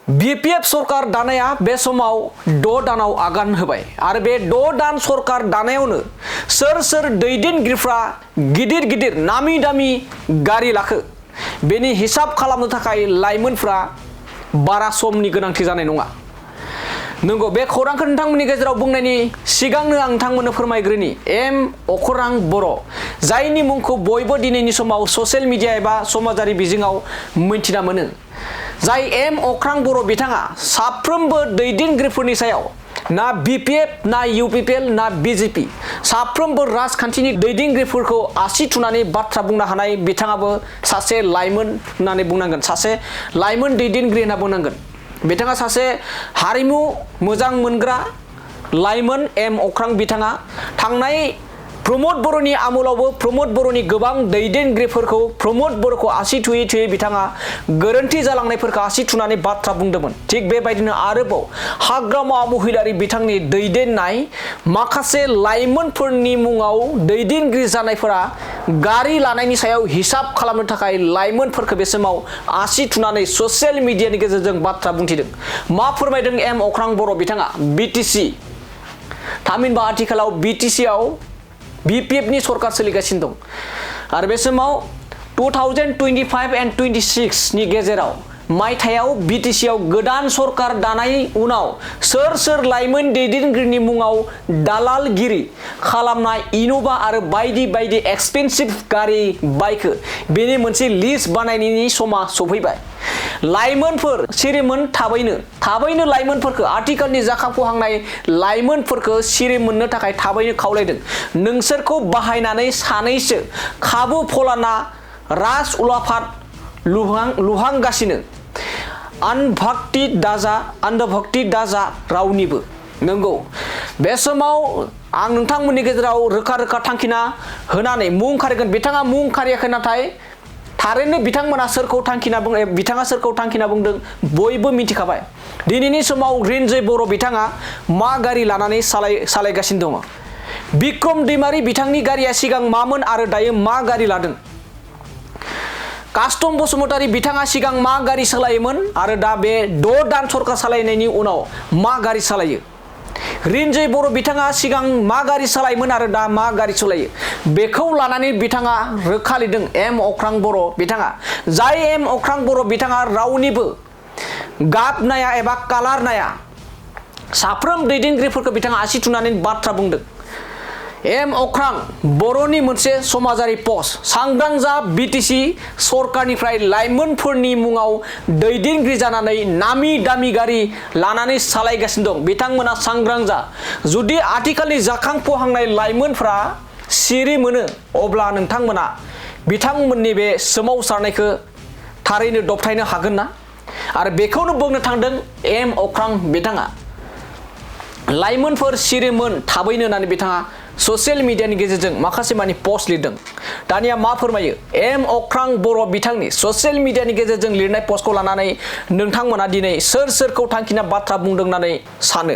BPF सरकार दानाया बे समाव 6 दानाव आगान होबाय आरो बे 6 दान सरकार दानायावनो सोर दैदेनगिरिफ्रा गिदिर गिदिर नामी दामी गारि लाखो बेनि हिसाब खालामनो थाखाय लाइमोनफ्रा बारा समनि गोनांथि जानाय नङा। नंगौ बे खौरांखौ नोंथांमोननि गेजेराव बुंनायनि सिगांनो आं नोंथांमोननो फोरमायग्रोनि एम अखरां बर' जायनि मुंखौ बयबो दिनैनि समाव ससियेल मिडिया एबा समाजारि बिजोङाव मिन्थिना मोनो। जाय एम अखरां बर' बिथाङा साफ्रोमबो दैदेनगिरिफोरनि सायाव ना BPF ना UPPL ना BJP साफ्रोमबो राजखान्थिनि दैदेनगिरिफोरखौ आसि थुनानै बाथ्रा बुंनो हानाय बिथाङाबो सासे लाइमोन होननानै बुंनांगोन, सासे लाइमोन दैदेनगिरि होनना बुंनांगोन। बिथाङा सासे हारिमु मोजां मोनग्रा लाइमोन एम अख्रां बिथाङा थांनाय प्रमोद बर'नि आमोलावबो प्रमोद बर'नि गोबां दैदेनगिरिफोरखौ प्रमोद बर'खौ आसि थुयै थुयै बिथाङा गोरोन्थि जालांनायफोरखौ आसि थुनानै बाथ्रा बुंदोंमोन। थिग बेबायदिनो आरोबाव हाग्रामा महिलारि बिथांनि दैदेननाय माखासे लाइमोनफोरनि मुङाव दैदेनगिरि जानायफोरा गारि लानायनि सायाव हिसाब खालामनो थाखाय लाइमोनफोरखौ बे समाव आसि थुनानै ससियेल मिडियानि गेजेरजों बाथ्रा बुंथिदों। मा फोरमायदों एम अख्रां बर' बिथाङा BTC थामहिनबा आथिखालाव BTC आव BPF नि सरकार सोलिगासिनो दं आरो बे समाव 2025 एन्ड 26 नि गेजेराव मायथाइयाव BTC आव गोदान सरकार दानाय उनाव सोर लाइमोन दैदेनगिरिनि मुङाव दालालगिरि खालामनाय इनोभा आरो बायदि बायदि एक्सपेन्सिभ गारि बायखो बेनि मोनसे लिस्ट बानायनायनि समा सफैबाय। लाइमोनफोर सिरिमोन थाबैनो लाइमोनफोरखौ आथिखालनि जाखांफुहांनाय लाइमोनफोरखौ सिरि मोननो थाखाय थाबैनो खावलायदों। नोंसोरखौ बाहायनानै सानैसो खाबु फलाना राज उलाफाद लुहांगासिनो आन्धभक्ति दाजा रावनिबो। नंगौ बे समाव आं नोंथांमोननि गेजेराव रोखा थांखिना होनानै मुं खारिगोन। बिथाङा मुं खारियाखै नाथाय थारैनो बिथांमोना बिथाङा सोरखौ थांखिना बुंदों बयबो मिथिखाबाय। दिनैनि समाव रिन्जय बर' बिथाङा मा गारि लानानै सालायगासिनो दङ। बिक्रम दैमारि बिथांनि गारिया सिगां मामोन आरो दायो मा गारि लादों। कास्टम बसुमतारी बिथाङा सिगां मा गारि सालायोमोन आरो दा बे 6 दान सरकार सालायनायनि उनाव मा गारि सालायो। रिन्जय बर' बिथाङा सिगां मा गारि सालायोमोन आरो दा मा गारि सालायो बेखौ लानानै बिथाङा रोखा लिरदों एम अख्रां बर' बिथाङा। जाय एम अख्रां बर' बिथाङा रावनिबो गाब नाया एबा कालार नाया साफ्रोम दैदेनगिरिफोरखौ बिथाङा आसि थुनानै बाथ्रा बुंदों। एम अख्रां बर'नि मोनसे समाजारि पस्ट सांग्रां जा BTC सरकारनिफ्राय लाइमोनफोरनि मुङाव दैदेनगिरि जानानै नामी दामी गारि लानानै सालायगासिनो दं। बिथांमोना सांग्रां जा। जुदि आथिखालनि जाखांफुहांनाय लाइमोनफ्रा सिरि मोनो अब्ला नोंथांमोना बिथांमोननि बे सोमावसारनायखौ थारैनो दबथायनो हागोन ना। आरो बेखौनो बुंनो थांदों एम अख्रां बिथाङा। लाइमोनफोर सिरिमोन थाबैनो होननानै बिथाङा ससियेल मिडियानि गेजेरजों माखासे मानि पस्ट लिरदों। दानिया मा फोरमायो एम अख्रां बर' बिथांनि ससियेल मिडियानि गेजेरजों लिरनाय पस्टखौ लानानै नोंथांमोना दिनै सोरखौ थांखिना बाथ्रा बुंदों होननानै सानो।